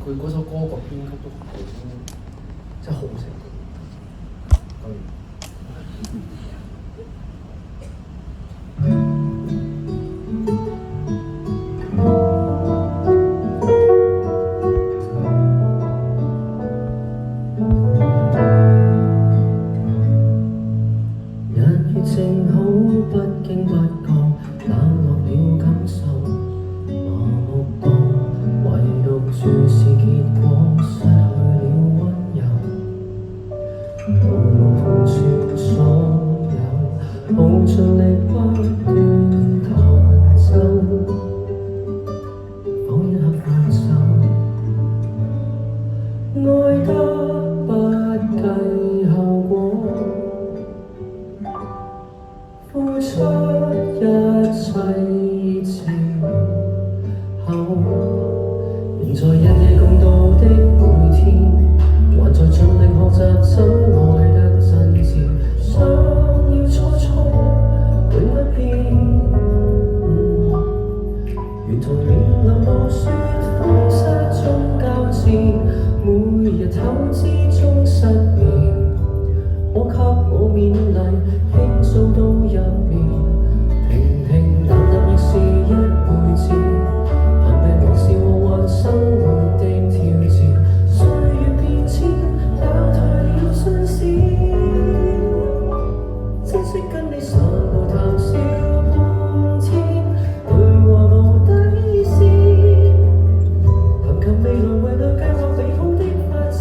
佢嗰首歌個編曲都好，真係好成功。當然。日月正好不經不覺冷落了感受，麻木到唯獨注視結果，失去了溫柔，無路盤算所有，耗盡力不斷彈奏，仿一刻放手，愛得不計後果。付出一切熱情後，仍在日夜共度的每天，還在盡力學習怎愛得真摯，想要初衷永不變。沿途面臨暴雪風沙中交戰，每日透支中失眠，可給我勉勵，傾訴到入眠，平平淡淡亦是一輩子，行病或是禍患生活的挑戰，歲月變遷，打退了信線，珍惜跟你散步談笑半天，對話無底線，談及未來為對計劃美好的發展。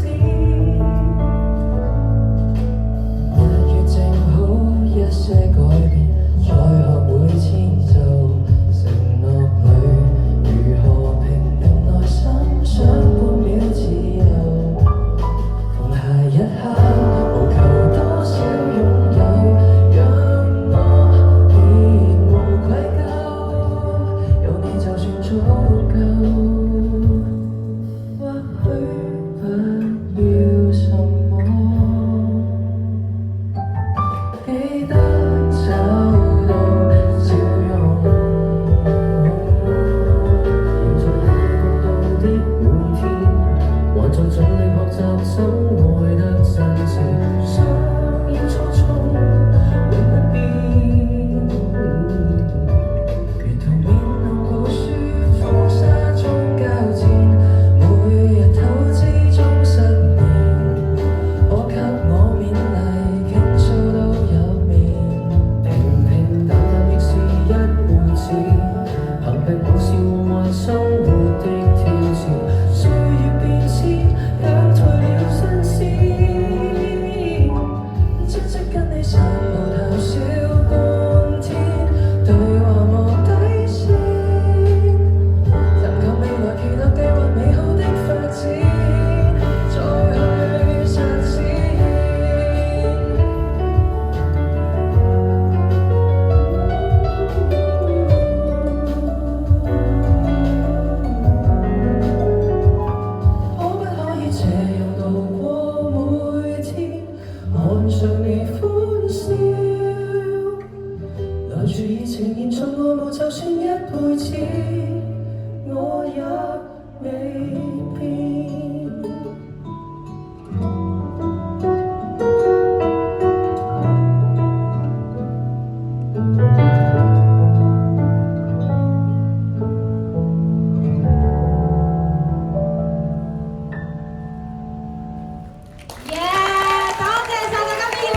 一些改變，再學會遷就，承諾裏如何平定內心，想半秒自由，放下一刻，無求多少擁有，讓我別無愧疚，有你就算足夠，或許不要什麼。記得找到笑容，仍在日夜共度的每天，還在盡力學習怎愛得真摯，想要初衷。